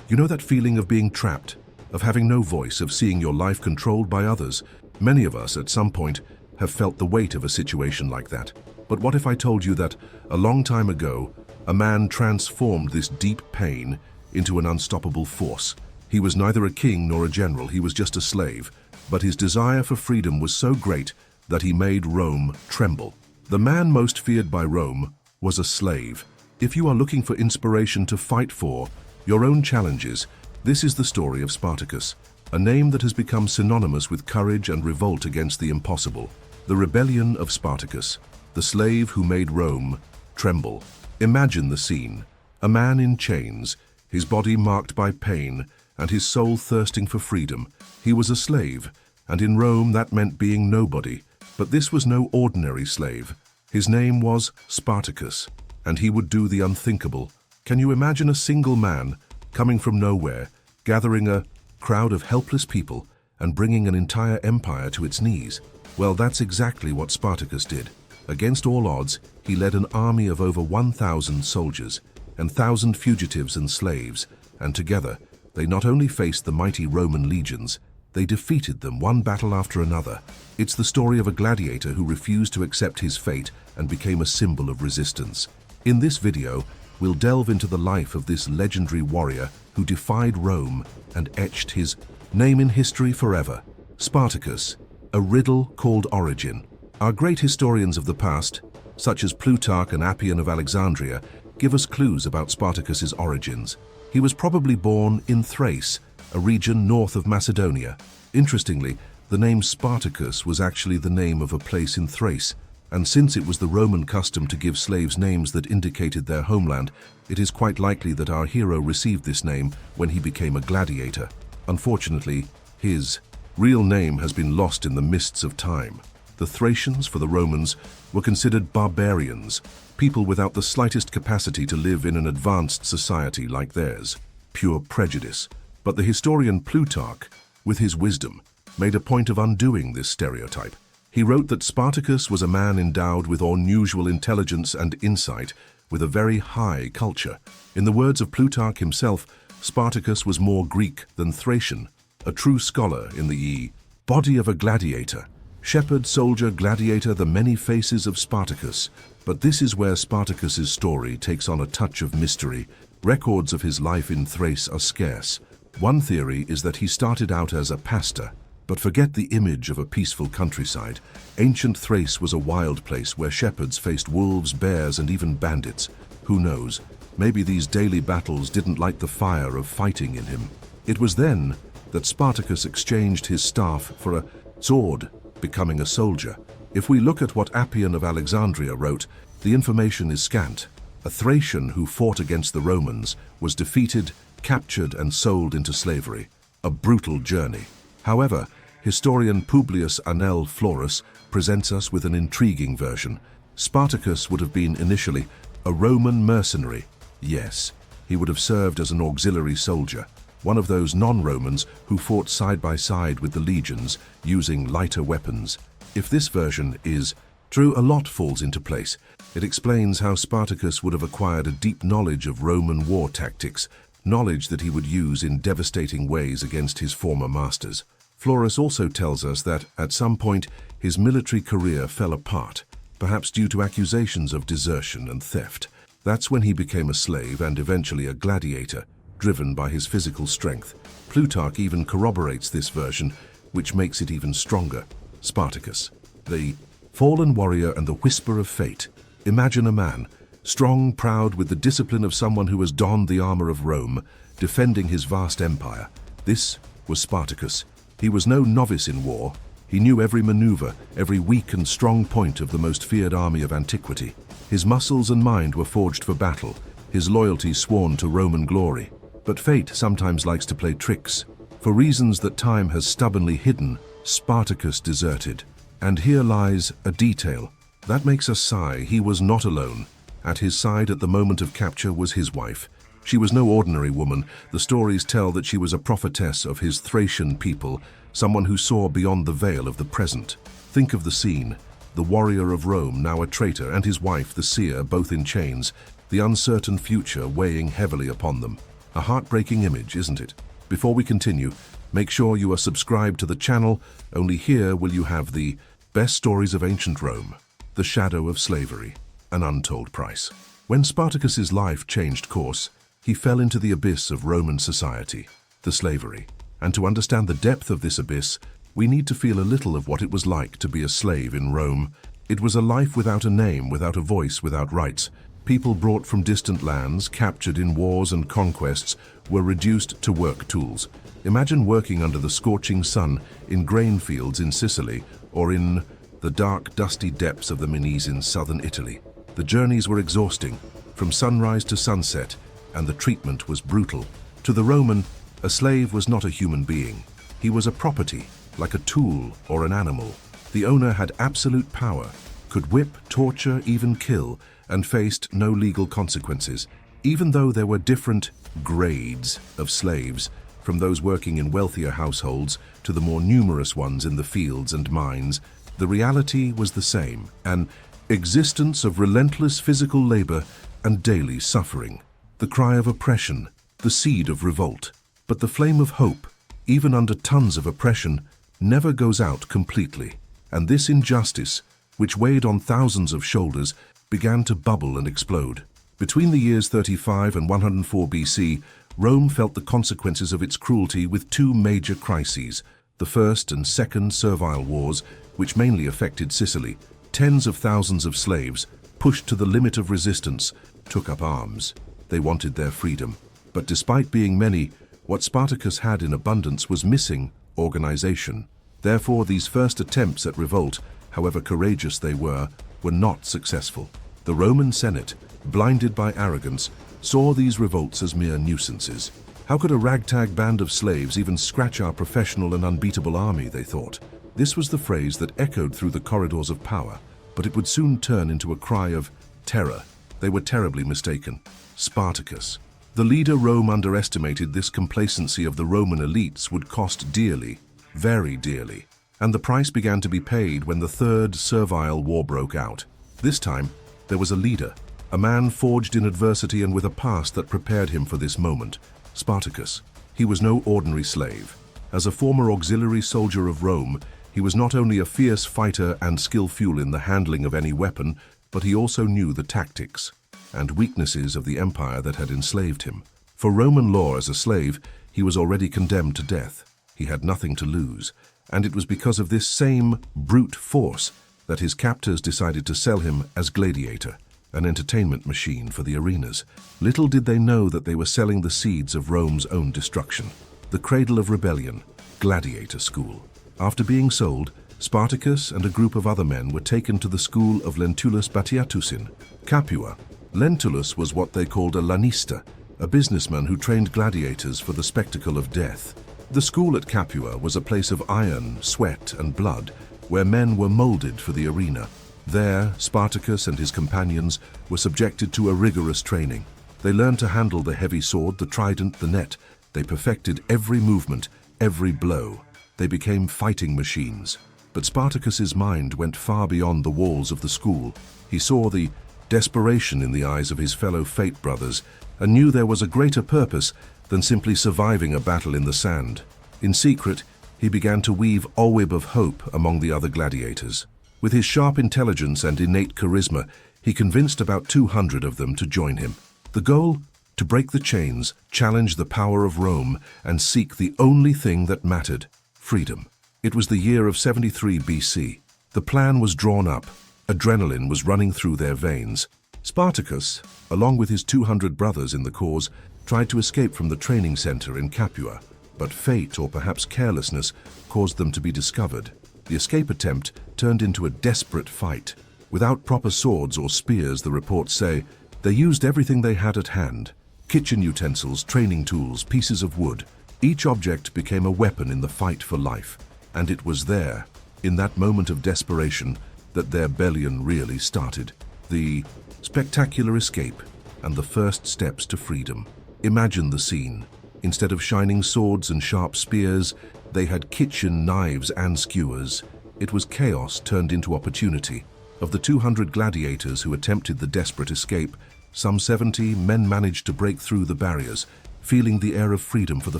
You know that feeling of being trapped, of having no voice, of seeing your life controlled by others? Many of us, at some point, have felt the weight of a situation like that. But what if I told you that, a long time ago, a man transformed this deep pain into an unstoppable force? He was neither a king nor a general, he was just a slave. But his desire for freedom was so great that he made Rome tremble. The man most feared by Rome was a slave. If you are looking for inspiration to fight for your own challenges, this is the story of Spartacus, a name that has become synonymous with courage and revolt against the impossible. The rebellion of Spartacus, the slave who made Rome tremble. Imagine the scene. A man in chains, his body marked by pain, and his soul thirsting for freedom. He was a slave, and in Rome that meant being nobody. But this was no ordinary slave. His name was Spartacus, and he would do the unthinkable. Can you imagine a single man coming from nowhere, gathering a crowd of helpless people and bringing an entire empire to its knees? Well, that's exactly what Spartacus did. Against all odds, he led an army of over 1,000 soldiers and 1,000 fugitives and slaves, and together they not only faced the mighty Roman legions, they defeated them one battle after another. It's the story of a gladiator who refused to accept his fate and became a symbol of resistance. In this video, we'll delve into the life of this legendary warrior who defied Rome and etched his name in history forever. Spartacus, a riddle called origin. Our great historians of the past, such as Plutarch and Appian of Alexandria, give us clues about Spartacus's origins. He was probably born in Thrace, a region north of Macedonia. Interestingly, the name Spartacus was actually the name of a place in Thrace, and since it was the Roman custom to give slaves names that indicated their homeland, it is quite likely that our hero received this name when he became a gladiator. Unfortunately, his real name has been lost in the mists of time. The Thracians, for the Romans, were considered barbarians, people without the slightest capacity to live in an advanced society like theirs. Pure prejudice. But the historian Plutarch, with his wisdom, made a point of undoing this stereotype. He wrote that Spartacus was a man endowed with unusual intelligence and insight, with a very high culture. In the words of Plutarch himself, Spartacus was more Greek than Thracian, a true scholar in the body of a gladiator. Shepherd, soldier, gladiator, the many faces of Spartacus. But this is where Spartacus's story takes on a touch of mystery. Records of his life in Thrace are scarce. One theory is that he started out as a pastor. But forget the image of a peaceful countryside. Ancient Thrace was a wild place where shepherds faced wolves, bears, and even bandits. Who knows? Maybe these daily battles didn't light the fire of fighting in him. It was then that Spartacus exchanged his staff for a sword, becoming a soldier. If we look at what Appian of Alexandria wrote, the information is scant. A Thracian who fought against the Romans was defeated, captured, and sold into slavery. A brutal journey. However, historian Publius Anel Florus presents us with an intriguing version. Spartacus would have been initially a Roman mercenary. Yes, he would have served as an auxiliary soldier, one of those non-Romans who fought side by side with the legions, using lighter weapons. If this version is true, a lot falls into place. It explains how Spartacus would have acquired a deep knowledge of Roman war tactics, knowledge that he would use in devastating ways against his former masters. Florus also tells us that, at some point, his military career fell apart, perhaps due to accusations of desertion and theft. That's when he became a slave and eventually a gladiator, driven by his physical strength. Plutarch even corroborates this version, which makes it even stronger. Spartacus, the fallen warrior and the whisper of fate. Imagine a man, strong, proud, with the discipline of someone who has donned the armor of Rome, defending his vast empire. This was Spartacus. He was no novice in war. He knew every maneuver, every weak and strong point of the most feared army of antiquity. His muscles and mind were forged for battle, his loyalty sworn to Roman glory. But fate sometimes likes to play tricks. For reasons that time has stubbornly hidden, Spartacus deserted. And here lies a detail that makes us sigh. He was not alone. At his side at the moment of capture was his wife. She was no ordinary woman. The stories tell that she was a prophetess of his Thracian people, someone who saw beyond the veil of the present. Think of the scene. The warrior of Rome, now a traitor, and his wife, the seer, both in chains, the uncertain future weighing heavily upon them. A heartbreaking image, isn't it? Before we continue, make sure you are subscribed to the channel. Only here will you have the best stories of ancient Rome, the shadow of slavery, an untold price. When Spartacus's life changed course, he fell into the abyss of Roman society, the slavery. And to understand the depth of this abyss, we need to feel a little of what it was like to be a slave in Rome. It was a life without a name, without a voice, without rights. People brought from distant lands, captured in wars and conquests, were reduced to work tools. Imagine working under the scorching sun in grain fields in Sicily or in the dark, dusty depths of the Mines in southern Italy. The journeys were exhausting, from sunrise to sunset, and the treatment was brutal. To the Roman, a slave was not a human being. He was a property, like a tool or an animal. The owner had absolute power, could whip, torture, even kill, and faced no legal consequences. Even though there were different grades of slaves, from those working in wealthier households to the more numerous ones in the fields and mines, the reality was the same, an existence of relentless physical labor and daily suffering. The cry of oppression, the seed of revolt. But the flame of hope, even under tons of oppression, never goes out completely. And this injustice, which weighed on thousands of shoulders, began to bubble and explode. Between the years 35 and 104 BC, Rome felt the consequences of its cruelty with two major crises: the First and Second Servile Wars, which mainly affected Sicily. Tens of thousands of slaves, pushed to the limit of resistance, took up arms. They wanted their freedom. But despite being many, what Spartacus had in abundance was missing: organization. Therefore, these first attempts at revolt, however courageous they were not successful. The Roman Senate, blinded by arrogance, saw these revolts as mere nuisances. How could a ragtag band of slaves even scratch our professional and unbeatable army, they thought. This was the phrase that echoed through the corridors of power, but it would soon turn into a cry of terror. They were terribly mistaken. Spartacus. The leader Rome underestimated this complacency of the Roman elites would cost dearly, very dearly. And the price began to be paid when the Third Servile War broke out. This time, there was a leader, a man forged in adversity and with a past that prepared him for this moment: Spartacus. He was no ordinary slave. As a former auxiliary soldier of Rome, he was not only a fierce fighter and skillful in the handling of any weapon, but he also knew the tactics and weaknesses of the empire that had enslaved him. For Roman law, as a slave, he was already condemned to death. He had nothing to lose. And it was because of this same brute force that his captors decided to sell him as Gladiator, an entertainment machine for the arenas. Little did they know that they were selling the seeds of Rome's own destruction. The cradle of rebellion, Gladiator School. After being sold, Spartacus and a group of other men were taken to the school of Lentulus Batiatus in Capua. Lentulus was what they called a lanista, a businessman who trained gladiators for the spectacle of death. The school at Capua was a place of iron, sweat, and blood, where men were molded for the arena. There, Spartacus and his companions were subjected to a rigorous training. They learned to handle the heavy sword, the trident, the net. They perfected every movement, every blow. They became fighting machines. But Spartacus's mind went far beyond the walls of the school. He saw the desperation in the eyes of his fellow fate brothers and knew there was a greater purpose than simply surviving a battle in the sand. In secret, he began to weave a web of hope among the other gladiators. With his sharp intelligence and innate charisma, he convinced about 200 of them to join him. The goal? To break the chains, challenge the power of Rome, and seek the only thing that mattered: freedom. It was the year of 73 BC. The plan was drawn up. Adrenaline was running through their veins. Spartacus, along with his 200 brothers in the cause, tried to escape from the training center in Capua, but fate, or perhaps carelessness, caused them to be discovered. The escape attempt turned into a desperate fight. Without proper swords or spears, the reports say, they used everything they had at hand: kitchen utensils, training tools, pieces of wood. Each object became a weapon in the fight for life. And it was there, in that moment of desperation, that their rebellion really started. The spectacular escape and the first steps to freedom. Imagine the scene. Instead of shining swords and sharp spears, they had kitchen knives and skewers. It was chaos turned into opportunity. Of the 200 gladiators who attempted the desperate escape, some 70 men managed to break through the barriers. feeling the air of freedom for the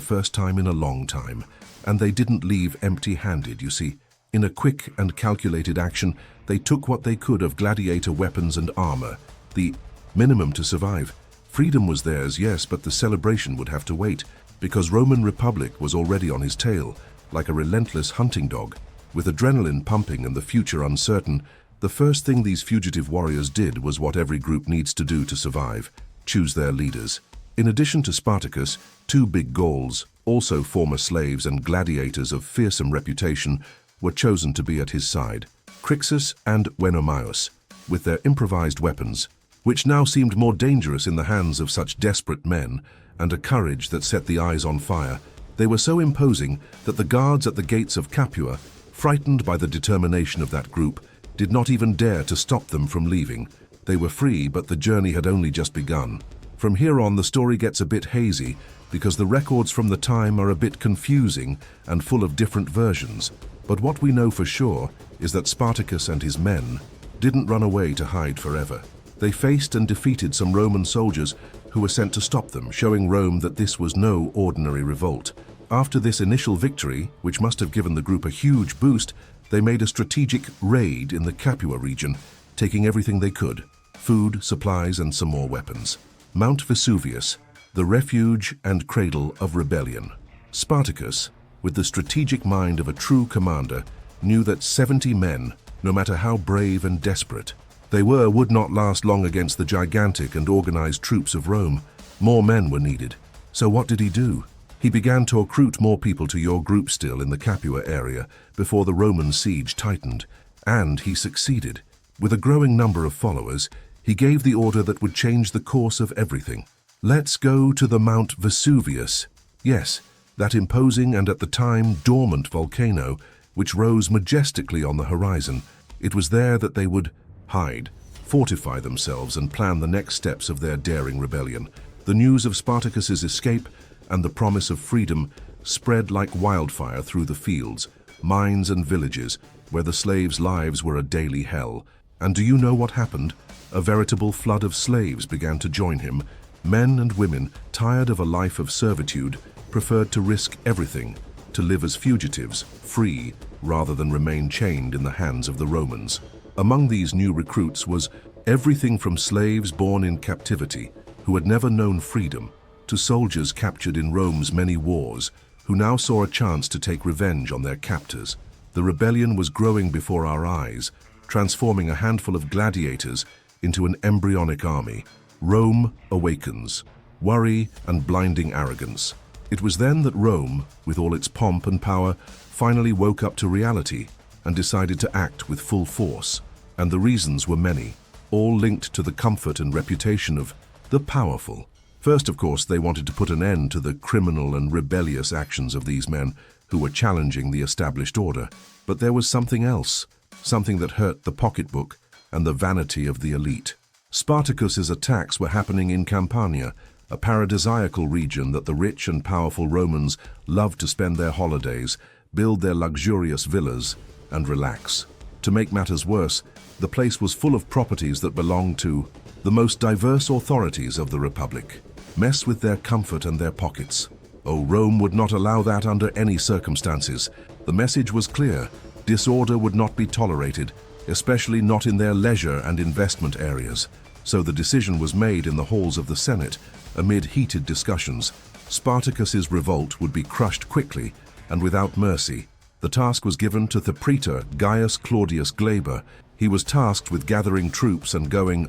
first time in a long time. And they didn't leave empty-handed, you see. In a quick and calculated action, they took what they could of gladiator weapons and armor, the minimum to survive. Freedom was theirs, yes, but the celebration would have to wait, because Roman Republic was already on his tail, like a relentless hunting dog. With adrenaline pumping and the future uncertain, the first thing these fugitive warriors did was what every group needs to do to survive: choose their leaders. In addition to Spartacus, two big Gauls, also former slaves and gladiators of fearsome reputation, were chosen to be at his side: Crixus and Venomius, with their improvised weapons, which now seemed more dangerous in the hands of such desperate men, and a courage that set the eyes on fire. They were so imposing that the guards at the gates of Capua, frightened by the determination of that group, did not even dare to stop them from leaving. They were free, but the journey had only just begun. From here on, the story gets a bit hazy, because the records from the time are a bit confusing and full of different versions. But what we know for sure is that Spartacus and his men didn't run away to hide forever. They faced and defeated some Roman soldiers who were sent to stop them, showing Rome that this was no ordinary revolt. After this initial victory, which must have given the group a huge boost, they made a strategic raid in the Capua region, taking everything they could: food, supplies, and some more weapons. Mount Vesuvius, the refuge and cradle of rebellion. Spartacus, with the strategic mind of a true commander, knew that 70 men, no matter how brave and desperate they were, would not last long against the gigantic and organized troops of Rome. More men were needed. So what did he do? He began to recruit more people to your group still in the Capua area before the Roman siege tightened, and he succeeded. With a growing number of followers, he gave the order that would change the course of everything. Let's go to the Mount Vesuvius. Yes, that imposing and at the time dormant volcano which rose majestically on the horizon. It was there that they would hide, fortify themselves, and plan the next steps of their daring rebellion. The news of Spartacus's escape and the promise of freedom spread like wildfire through the fields, mines, and villages where the slaves' lives were a daily hell. And do you know what happened? A veritable flood of slaves began to join him. Men and women, tired of a life of servitude, preferred to risk everything, to live as fugitives, free, rather than remain chained in the hands of the Romans. Among these new recruits was everything from slaves born in captivity, who had never known freedom, to soldiers captured in Rome's many wars, who now saw a chance to take revenge on their captors. The rebellion was growing before our eyes, transforming a handful of gladiators into an embryonic army. Rome awakens. Worry and blinding arrogance. It was then that Rome, with all its pomp and power, finally woke up to reality and decided to act with full force. And the reasons were many, all linked to the comfort and reputation of the powerful. First, of course, they wanted to put an end to the criminal and rebellious actions of these men who were challenging the established order. But there was something else, something that hurt the pocketbook and the vanity of the elite. Spartacus's attacks were happening in Campania, a paradisiacal region that the rich and powerful Romans loved to spend their holidays, build their luxurious villas, and relax. To make matters worse, the place was full of properties that belonged to the most diverse authorities of the Republic. Mess with their comfort and their pockets. Oh, Rome would not allow that under any circumstances. The message was clear: disorder would not be tolerated, especially not in their leisure and investment areas. So the decision was made in the halls of the Senate, amid heated discussions. Spartacus's revolt would be crushed quickly and without mercy. The task was given to the praetor Gaius Claudius Glaber. He was tasked with gathering troops and going,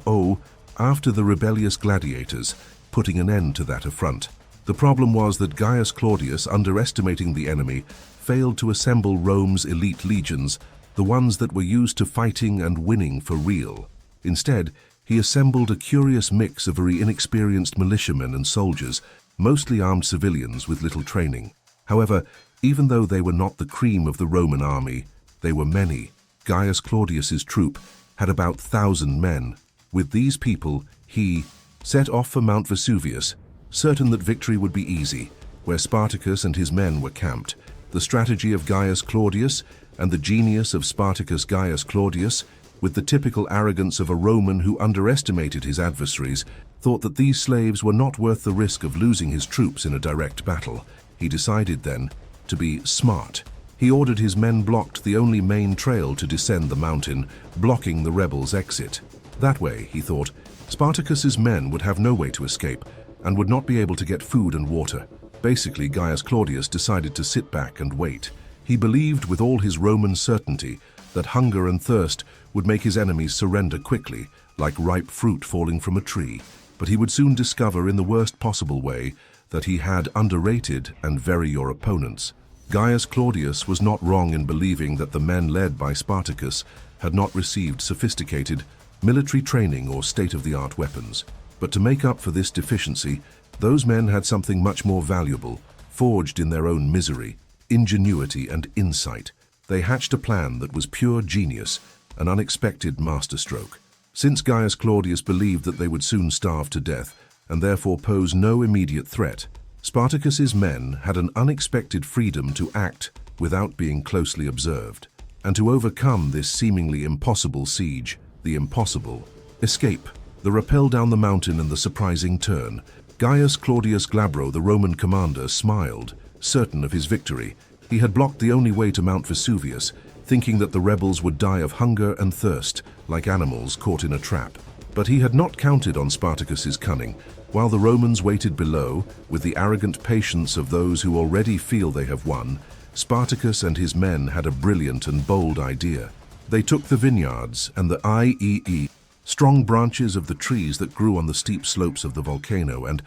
after the rebellious gladiators, putting an end to that affront. The problem was that Gaius Claudius, underestimating the enemy, failed to assemble Rome's elite legions, the ones that were used to fighting and winning for real. Instead, he assembled a curious mix of very inexperienced militiamen and soldiers, mostly armed civilians with little training. However, even though they were not the cream of the Roman army, they were many. Gaius Claudius's troop had about 1,000 men. With these people, he set off for Mount Vesuvius, certain that victory would be easy, where Spartacus and his men were camped. The strategy of Gaius Claudius and the genius of Spartacus Gaius Claudius with the typical arrogance of a Roman who underestimated his adversaries, thought that these slaves were not worth the risk of losing his troops in a direct battle. He decided then to be smart. He ordered his men blocked the only main trail to descend the mountain, blocking the rebels' exit. That way, he thought, Spartacus's men would have no way to escape and would not be able to get food and water. Basically, Gaius Claudius decided to sit back and wait. He believed with all his Roman certainty that hunger and thirst would make his enemies surrender quickly, like ripe fruit falling from a tree. But he would soon discover in the worst possible way that he had underrated and very your opponents. Gaius Claudius was not wrong in believing that the men led by Spartacus had not received sophisticated military training or state-of-the-art weapons. But to make up for this deficiency, those men had something much more valuable, forged in their own misery: ingenuity and insight. They hatched a plan that was pure genius, an unexpected masterstroke. Since Gaius Claudius believed that they would soon starve to death and therefore pose no immediate threat, Spartacus's men had an unexpected freedom to act without being closely observed. And to overcome this seemingly impossible siege, the impossible: escape, the rappel down the mountain and the surprising turn. Gaius Claudius Glabro, the Roman commander, smiled, certain of his victory. He had blocked the only way to Mount Vesuvius, thinking that the rebels would die of hunger and thirst, like animals caught in a trap. But he had not counted on Spartacus's cunning. While the Romans waited below, with the arrogant patience of those who already feel they have won, Spartacus and his men had a brilliant and bold idea. They took the vineyards and the strong branches of the trees that grew on the steep slopes of the volcano and,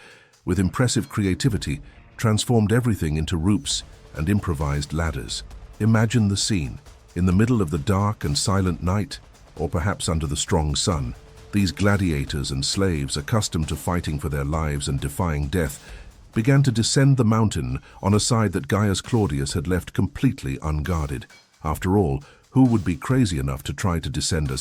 with impressive creativity, transformed everything into roofs and improvised ladders. Imagine the scene. In the middle of the dark and silent night, or perhaps under the strong sun, these gladiators and slaves, accustomed to fighting for their lives and defying death, began to descend the mountain on a side that Gaius Claudius had left completely unguarded. After all, who would be crazy enough to try to descend a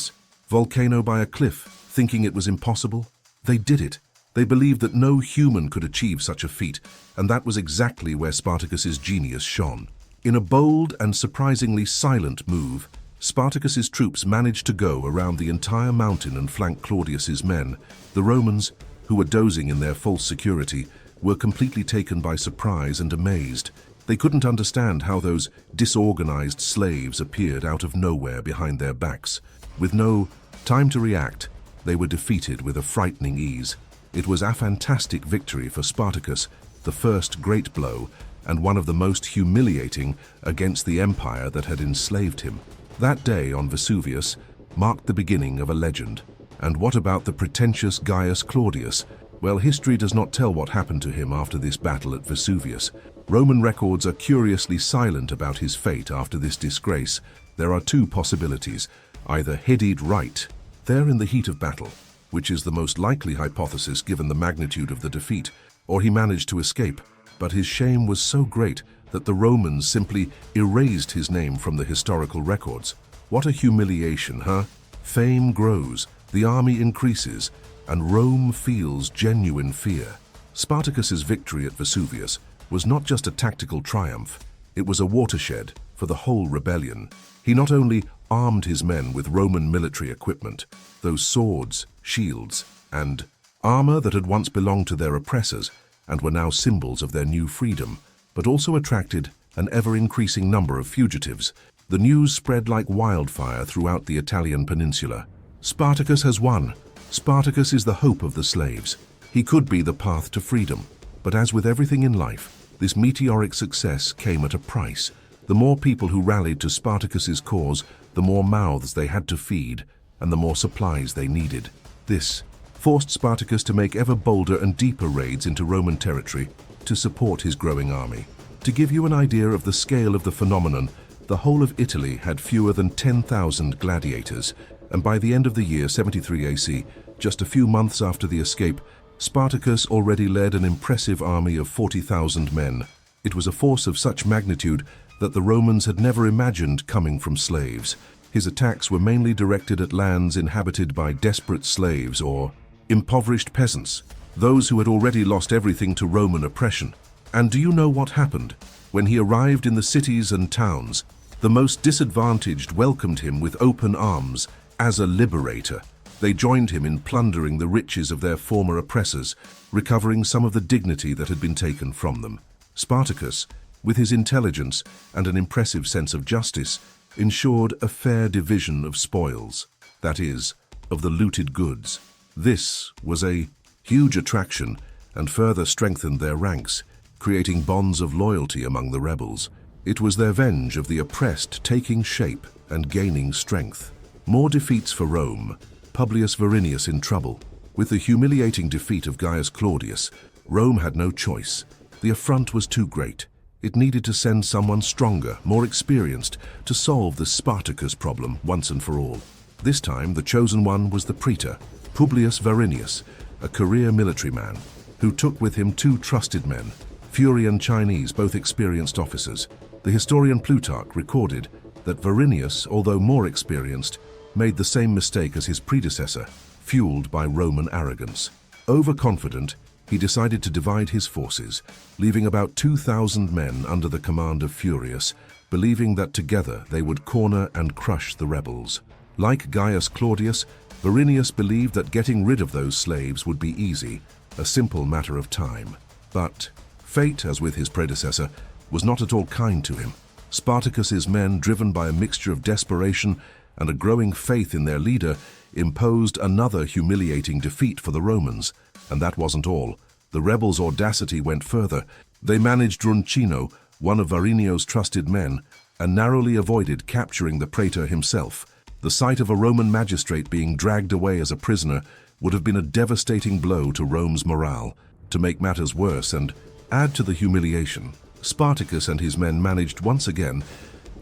volcano by a cliff, thinking it was impossible? They did it. They believed that no human could achieve such a feat, and that was exactly where Spartacus's genius shone. In a bold and surprisingly silent move, Spartacus's troops managed to go around the entire mountain and flank Claudius's men. The Romans, who were dozing in their false security, were completely taken by surprise and amazed. They couldn't understand how those disorganized slaves appeared out of nowhere behind their backs. With no time to react, they were defeated with a frightening ease. It was a fantastic victory for Spartacus, the first great blow, and one of the most humiliating against the empire that had enslaved him. That day on Vesuvius marked the beginning of a legend. And what about the pretentious Gaius Claudius? Well, history does not tell what happened to him after this battle at Vesuvius. Roman records are curiously silent about his fate after this disgrace. There are two possibilities: either he died right there in the heat of battle, which is the most likely hypothesis given the magnitude of the defeat, or he managed to escape, but his shame was so great that the Romans simply erased his name from the historical records. What a humiliation, huh? Fame grows, the army increases, and Rome feels genuine fear. Spartacus's victory at Vesuvius was not just a tactical triumph, it was a watershed for the whole rebellion. He not only armed his men with Roman military equipment, those swords, shields, and armor that had once belonged to their oppressors and were now symbols of their new freedom, but also attracted an ever-increasing number of fugitives. The news spread like wildfire throughout the Italian peninsula. Spartacus has won. Spartacus is the hope of the slaves. He could be the path to freedom. But as with everything in life, this meteoric success came at a price. The more people who rallied to Spartacus's cause, the more mouths they had to feed, and the more supplies they needed. This forced Spartacus to make ever bolder and deeper raids into Roman territory to support his growing army. To give you an idea of the scale of the phenomenon, the whole of Italy had fewer than 10,000 gladiators, and by the end of the year 73 AC, just a few months after the escape, Spartacus already led an impressive army of 40,000 men. It was a force of such magnitude that the Romans had never imagined coming from slaves. His attacks were mainly directed at lands inhabited by desperate slaves or impoverished peasants, those who had already lost everything to Roman oppression. And do you know what happened? When he arrived in the cities and towns, the most disadvantaged welcomed him with open arms, as a liberator. They joined him in plundering the riches of their former oppressors, recovering some of the dignity that had been taken from them. Spartacus, with his intelligence and an impressive sense of justice, ensured a fair division of spoils, that is, of the looted goods. This was a huge attraction and further strengthened their ranks, creating bonds of loyalty among the rebels. It was their revenge of the oppressed taking shape and gaining strength. More defeats for Rome. Publius Varinius in trouble. With the humiliating defeat of Gaius Claudius, Rome had no choice. The affront was too great. It needed to send someone stronger, more experienced, to solve the Spartacus problem once and for all. This time, the chosen one was the praetor, Publius Varinius, a career military man, who took with him two trusted men, Furian Chinese, both experienced officers. The historian Plutarch recorded that Varinius, although more experienced, made the same mistake as his predecessor, fueled by Roman arrogance. Overconfident, he decided to divide his forces, leaving about 2,000 men under the command of Furius, believing that together they would corner and crush the rebels. Like Gaius Claudius, Varinius believed that getting rid of those slaves would be easy, a simple matter of time. But fate, as with his predecessor, was not at all kind to him. Spartacus's men, driven by a mixture of desperation and a growing faith in their leader, imposed another humiliating defeat for the Romans. And that wasn't all. The rebels' audacity went further. They managed Druncino, one of Varinius' trusted men, and narrowly avoided capturing the praetor himself. The sight of a Roman magistrate being dragged away as a prisoner would have been a devastating blow to Rome's morale. To make matters worse and add to the humiliation, Spartacus and his men managed once again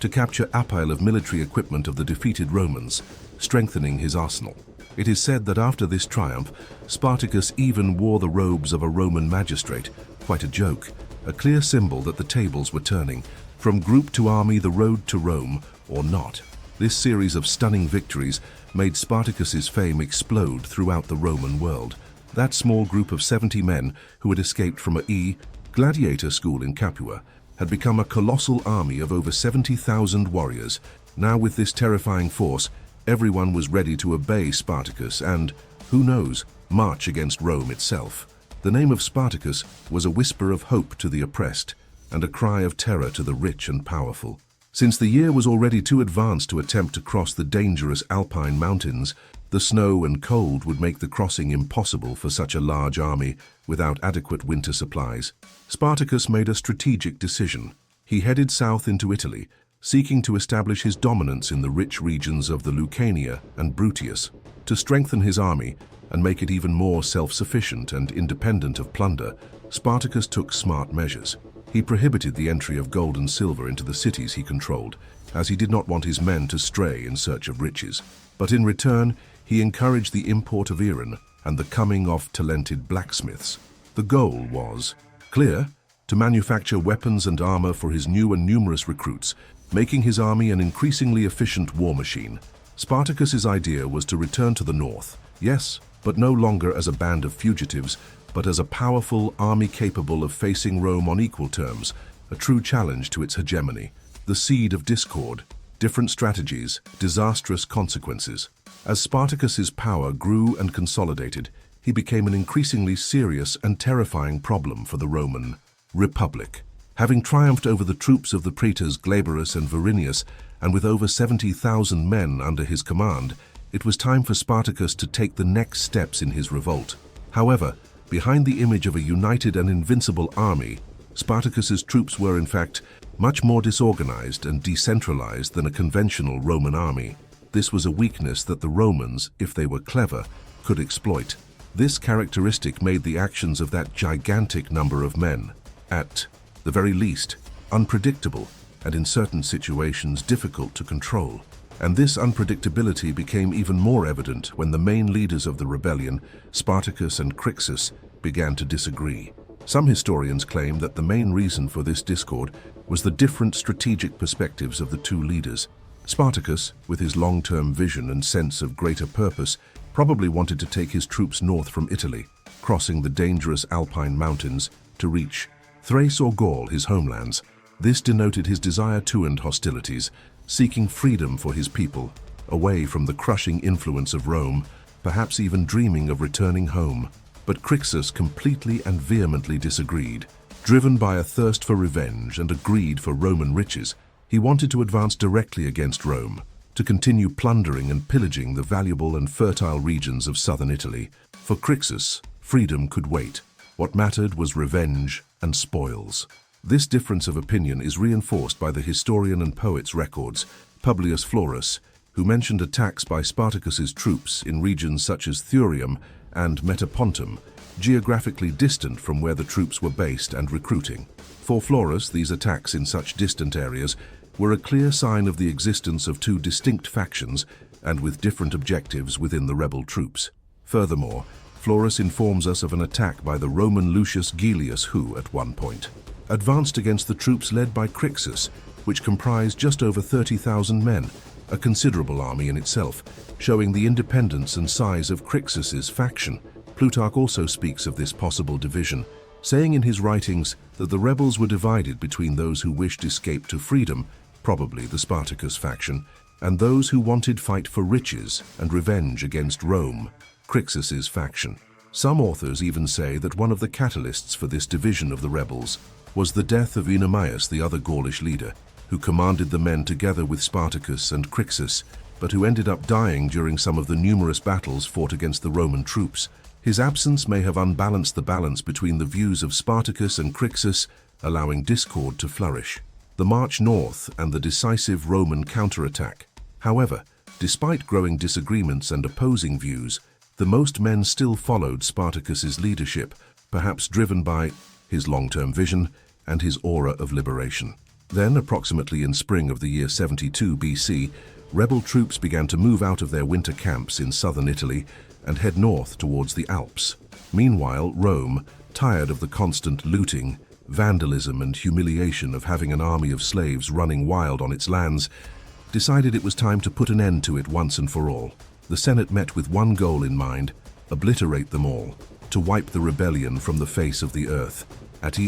to capture a pile of military equipment of the defeated Romans, strengthening his arsenal. It is said that after this triumph, Spartacus even wore the robes of a Roman magistrate, quite a joke, a clear symbol that the tables were turning, from group to army, the road to Rome, or not. This series of stunning victories made Spartacus's fame explode throughout the Roman world. That small group of 70 men who had escaped from a gladiator school in Capua had become a colossal army of over 70,000 warriors. Now with this terrifying force, everyone was ready to obey Spartacus and, who knows, march against Rome itself. The name of Spartacus was a whisper of hope to the oppressed and a cry of terror to the rich and powerful. Since the year was already too advanced to attempt to cross the dangerous Alpine mountains, the snow and cold would make the crossing impossible for such a large army without adequate winter supplies. Spartacus made a strategic decision. He headed south into Italy, seeking to establish his dominance in the rich regions of the Lucania and Bruttius. To strengthen his army and make it even more self-sufficient and independent of plunder, Spartacus took smart measures. He prohibited the entry of gold and silver into the cities he controlled, as he did not want his men to stray in search of riches. But in return, he encouraged the import of iron and the coming of talented blacksmiths. The goal was clear: to manufacture weapons and armor for his new and numerous recruits, making his army an increasingly efficient war machine. Spartacus's idea was to return to the north, yes, but no longer as a band of fugitives, but as a powerful army capable of facing Rome on equal terms, a true challenge to its hegemony. The seed of discord, different strategies, disastrous consequences. As Spartacus's power grew and consolidated, he became an increasingly serious and terrifying problem for the Roman Republic. Having triumphed over the troops of the praetors Glaberus and Varinius, and with over 70,000 men under his command, it was time for Spartacus to take the next steps in his revolt. However, behind the image of a united and invincible army, Spartacus's troops were, in fact, much more disorganized and decentralized than a conventional Roman army. This was a weakness that the Romans, if they were clever, could exploit. This characteristic made the actions of that gigantic number of men, at the very least, unpredictable and in certain situations difficult to control. And this unpredictability became even more evident when the main leaders of the rebellion, Spartacus and Crixus, began to disagree. Some historians claim that the main reason for this discord was the different strategic perspectives of the two leaders. Spartacus, with his long-term vision and sense of greater purpose, probably wanted to take his troops north from Italy, crossing the dangerous Alpine mountains to reach Thrace or Gaul, his homelands. This denoted his desire to end hostilities, seeking freedom for his people, away from the crushing influence of Rome, perhaps even dreaming of returning home. But Crixus completely and vehemently disagreed. Driven by a thirst for revenge and a greed for Roman riches, he wanted to advance directly against Rome, to continue plundering and pillaging the valuable and fertile regions of southern Italy. For Crixus, freedom could wait. What mattered was revenge and spoils. This difference of opinion is reinforced by the historian and poet's records, Publius Florus, who mentioned attacks by Spartacus's troops in regions such as Thurium and Metapontum, geographically distant from where the troops were based and recruiting. For Florus, these attacks in such distant areas were a clear sign of the existence of two distinct factions and with different objectives within the rebel troops. Furthermore, Florus informs us of an attack by the Roman Lucius Gellius who, at one point, advanced against the troops led by Crixus, which comprised just over 30,000 men, a considerable army in itself, showing the independence and size of Crixus's faction. Plutarch also speaks of this possible division, saying in his writings that the rebels were divided between those who wished escape to freedom, probably the Spartacus faction, and those who wanted fight for riches and revenge against Rome, Crixus's faction. Some authors even say that one of the catalysts for this division of the rebels was the death of Oenomaus, the other Gaulish leader, who commanded the men together with Spartacus and Crixus, but who ended up dying during some of the numerous battles fought against the Roman troops. His absence may have unbalanced the balance between the views of Spartacus and Crixus, allowing discord to flourish. The march north and the decisive Roman counterattack. However, despite growing disagreements and opposing views, the most men still followed Spartacus's leadership, perhaps driven by his long-term vision and his aura of liberation. Then, approximately in spring of the year 72 BC, rebel troops began to move out of their winter camps in southern Italy and head north towards the Alps. Meanwhile, Rome, tired of the constant looting, vandalism and humiliation of having an army of slaves running wild on its lands, decided it was time to put an end to it once and for all. The Senate met with one goal in mind: obliterate them all, to wipe the rebellion from the face of the earth. At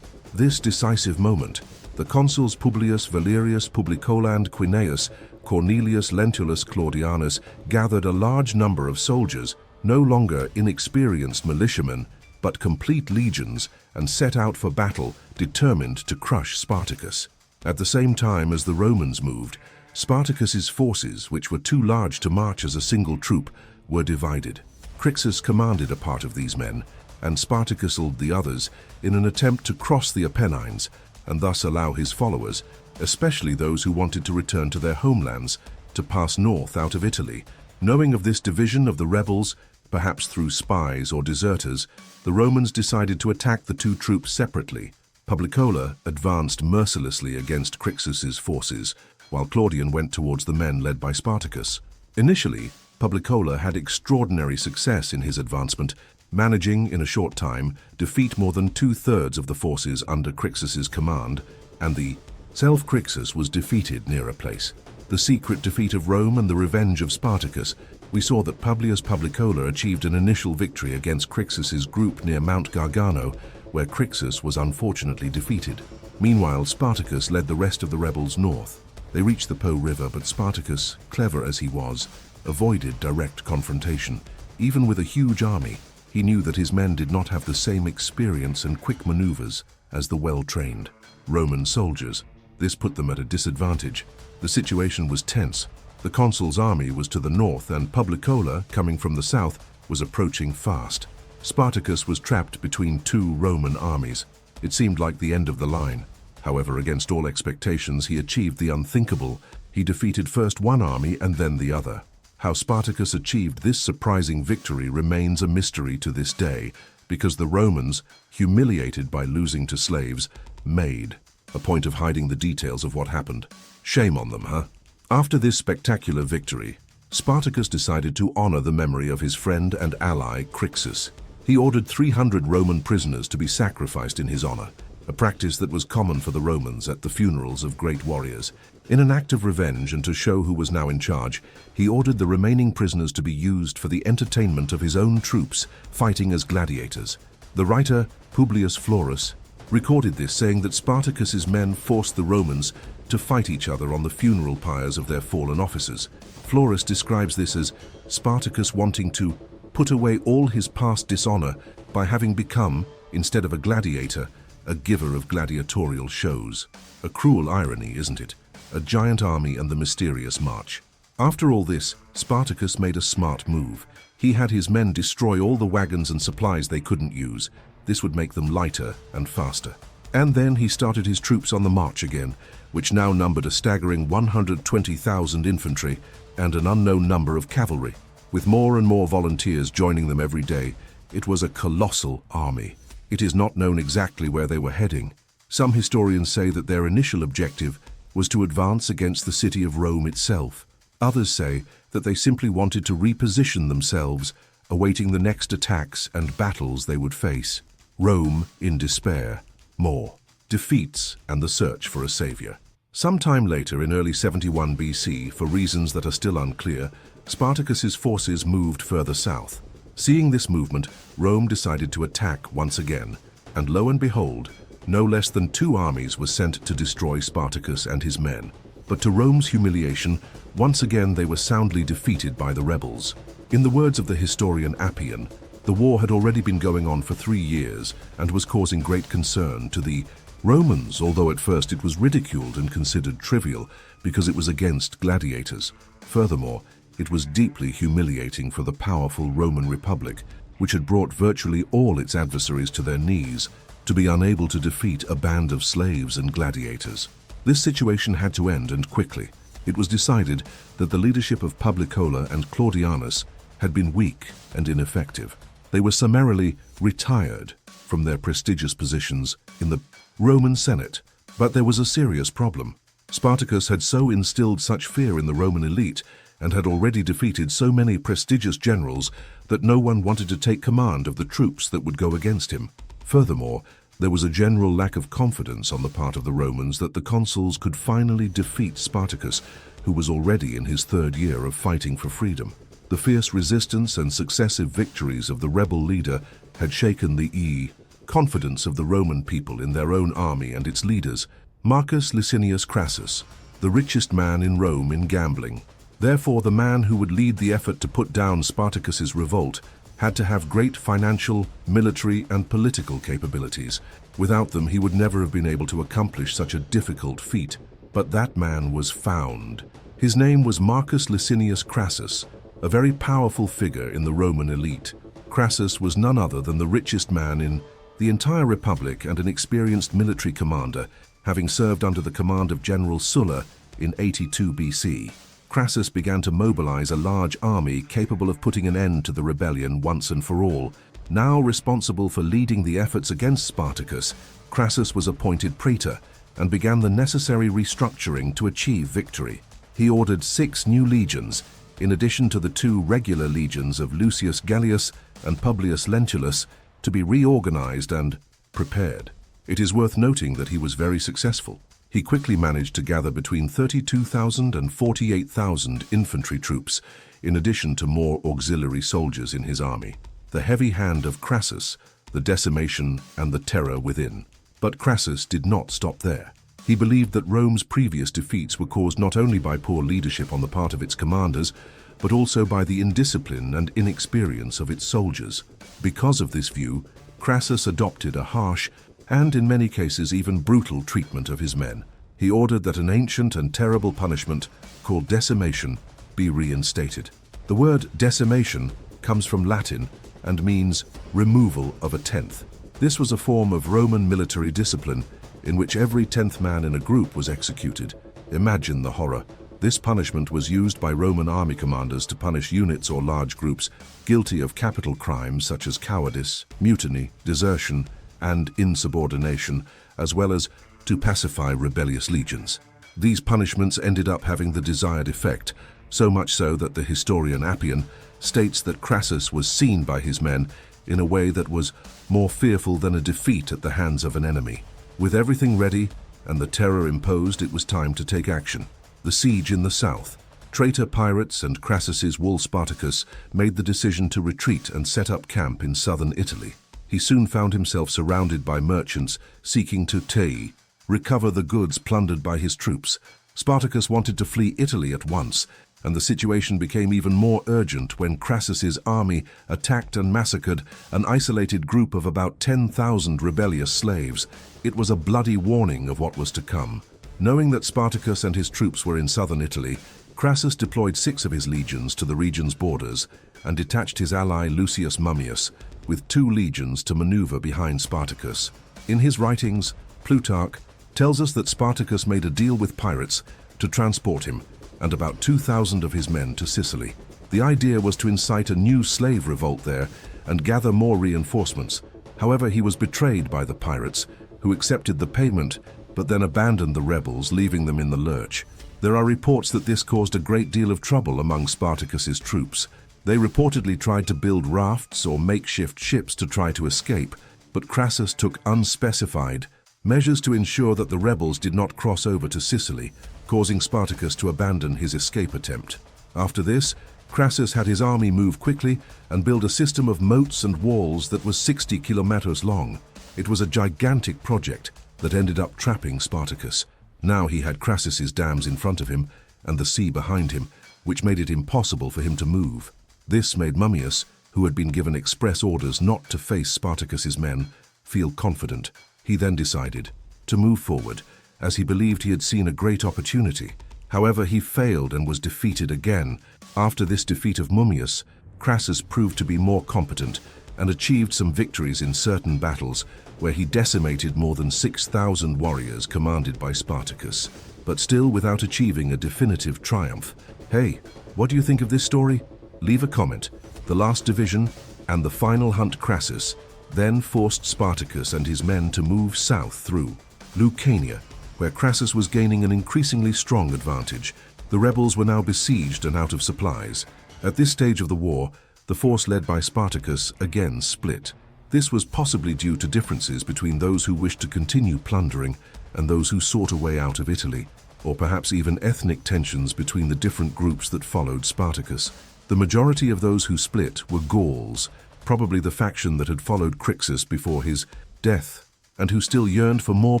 this decisive moment, the consuls Publius Valerius Publicola and Quineius Cornelius Lentulus Claudianus gathered a large number of soldiers, no longer inexperienced militiamen, but complete legions, and set out for battle, determined to crush Spartacus. At the same time as the Romans moved, Spartacus's forces, which were too large to march as a single troop, were divided. Crixus commanded a part of these men, and Spartacus led the others in an attempt to cross the Apennines, and thus allow his followers, especially those who wanted to return to their homelands, to pass north out of Italy. Knowing of this division of the rebels, perhaps through spies or deserters, the Romans decided to attack the two troops separately. Publicola advanced mercilessly against Crixus's forces, while Claudian went towards the men led by Spartacus. Initially, Publicola had extraordinary success in his advancement, managing, in a short time, defeat more than two-thirds of the forces under Crixus's command, and the Crixus was defeated near a place. The secret defeat of Rome and the revenge of Spartacus. We saw that Publius Publicola achieved an initial victory against Crixus's group near Mount Gargano, where Crixus was unfortunately defeated. Meanwhile, Spartacus led the rest of the rebels north. They reached the Po River, but Spartacus, clever as he was, avoided direct confrontation. Even with a huge army, he knew that his men did not have the same experience and quick maneuvers as the well-trained Roman soldiers. This put them at a disadvantage. The situation was tense. The consul's army was to the north, and Publicola, coming from the south, was approaching fast. Spartacus was trapped between two Roman armies. It seemed like the end of the line. However, against all expectations, he achieved the unthinkable. He defeated first one army and then the other. How Spartacus achieved this surprising victory remains a mystery to this day, because the Romans, humiliated by losing to slaves, made a point of hiding the details of what happened. Shame on them, huh? After this spectacular victory, Spartacus decided to honor the memory of his friend and ally Crixus. He ordered 300 Roman prisoners to be sacrificed in his honor, a practice that was common for the Romans at the funerals of great warriors. In an act of revenge and to show who was now in charge, he ordered the remaining prisoners to be used for the entertainment of his own troops fighting as gladiators. The writer Publius Florus recorded this, saying that Spartacus's men forced the Romans to fight each other on the funeral pyres of their fallen officers. Florus describes this as Spartacus wanting to put away all his past dishonor by having become, instead of a gladiator, a giver of gladiatorial shows. A cruel irony, isn't it? A giant army and the mysterious march. After all this, Spartacus made a smart move. He had his men destroy all the wagons and supplies they couldn't use. This would make them lighter and faster. And then he started his troops on the march again, which now numbered a staggering 120,000 infantry and an unknown number of cavalry. With more and more volunteers joining them every day, it was a colossal army. It is not known exactly where they were heading. Some historians say that their initial objective was to advance against the city of Rome itself. Others say that they simply wanted to reposition themselves, awaiting the next attacks and battles they would face. Rome in despair. More. Defeats and the search for a savior. Sometime later, in early 71 BC, for reasons that are still unclear, Spartacus's forces moved further south. Seeing this movement, Rome decided to attack once again, and lo and behold, no less than 2 armies were sent to destroy Spartacus and his men. But to Rome's humiliation, once again they were soundly defeated by the rebels. In the words of the historian Appian, the war had already been going on for 3 years and was causing great concern to the Romans, although at first it was ridiculed and considered trivial because it was against gladiators. Furthermore, it was deeply humiliating for the powerful Roman Republic, which had brought virtually all its adversaries to their knees, to be unable to defeat a band of slaves and gladiators. This situation had to end, and quickly. It was decided that the leadership of Publicola and Claudianus had been weak and ineffective. They were summarily retired from their prestigious positions in the Roman Senate. But there was a serious problem. Spartacus had so instilled such fear in the Roman elite and had already defeated so many prestigious generals that no one wanted to take command of the troops that would go against him. Furthermore, there was a general lack of confidence on the part of the Romans that the consuls could finally defeat Spartacus, who was already in his 3rd year of fighting for freedom. The fierce resistance and successive victories of the rebel leader had shaken the confidence of the Roman people in their own army and its leaders. Marcus Licinius Crassus, the richest man in Rome in gambling. Therefore, the man who would lead the effort to put down Spartacus's revolt had to have great financial, military, and political capabilities. Without them, he would never have been able to accomplish such a difficult feat. But that man was found. His name was Marcus Licinius Crassus, a very powerful figure in the Roman elite. Crassus was none other than the richest man in the entire Republic and an experienced military commander, having served under the command of General Sulla in 82 BC. Crassus began to mobilize a large army capable of putting an end to the rebellion once and for all. Now responsible for leading the efforts against Spartacus, Crassus was appointed praetor and began the necessary restructuring to achieve victory. He ordered 6 new legions, in addition to the 2 regular legions of Lucius Gallius and Publius Lentulus, to be reorganized and prepared. It is worth noting that he was very successful. He quickly managed to gather between 32,000 and 48,000 infantry troops, in addition to more auxiliary soldiers in his army. The heavy hand of Crassus, the decimation and the terror within. But Crassus did not stop there. He believed that Rome's previous defeats were caused not only by poor leadership on the part of its commanders, but also by the indiscipline and inexperience of its soldiers. Because of this view, Crassus adopted a harsh and in many cases even brutal treatment of his men. He ordered that an ancient and terrible punishment called decimation be reinstated. The word decimation comes from Latin and means removal of a tenth. This was a form of Roman military discipline in which every 10th man in a group was executed. Imagine the horror. This punishment was used by Roman army commanders to punish units or large groups guilty of capital crimes such as cowardice, mutiny, desertion, and insubordination, as well as to pacify rebellious legions. These punishments ended up having the desired effect, so much so that the historian Appian states that Crassus was seen by his men in a way that was more fearful than a defeat at the hands of an enemy. With everything ready and the terror imposed, it was time to take action. The siege in the south. Traitor pirates and Crassus's Wall Spartacus made the decision to retreat and set up camp in southern Italy. He soon found himself surrounded by merchants seeking to recover the goods plundered by his troops. Spartacus wanted to flee Italy at once, and the situation became even more urgent when Crassus's army attacked and massacred an isolated group of about 10,000 rebellious slaves. It was a bloody warning of what was to come. Knowing that Spartacus and his troops were in southern Italy, Crassus deployed 6 of his legions to the region's borders and detached his ally Lucius Mummius with 2 legions to maneuver behind Spartacus. In his writings, Plutarch tells us that Spartacus made a deal with pirates to transport him and about 2,000 of his men to Sicily. The idea was to incite a new slave revolt there and gather more reinforcements. However, he was betrayed by the pirates, who accepted the payment but then abandoned the rebels, leaving them in the lurch. There are reports that this caused a great deal of trouble among Spartacus's troops. They reportedly tried to build rafts or makeshift ships to try to escape, but Crassus took unspecified measures to ensure that the rebels did not cross over to Sicily, causing Spartacus to abandon his escape attempt. After this, Crassus had his army move quickly and build a system of moats and walls that was 60 kilometers long. It was a gigantic project that ended up trapping Spartacus. Now he had Crassus's dams in front of him and the sea behind him, which made it impossible for him to move. This made Mummius, who had been given express orders not to face Spartacus's men, feel confident. He then decided to move forward, as he believed he had seen a great opportunity. However, he failed and was defeated again. After this defeat of Mummius, Crassus proved to be more competent and achieved some victories in certain battles where he decimated more than 6,000 warriors commanded by Spartacus, but still without achieving a definitive triumph. Hey, what do you think of this story? Leave a comment. The last division and the final hunt Crassus then forced Spartacus and his men to move south through Lucania, where Crassus was gaining an increasingly strong advantage. The rebels were now besieged and out of supplies. At this stage of the war, the force led by Spartacus again split. This was possibly due to differences between those who wished to continue plundering and those who sought a way out of Italy, or perhaps even ethnic tensions between the different groups that followed Spartacus. The majority of those who split were Gauls, probably the faction that had followed Crixus before his death, and who still yearned for more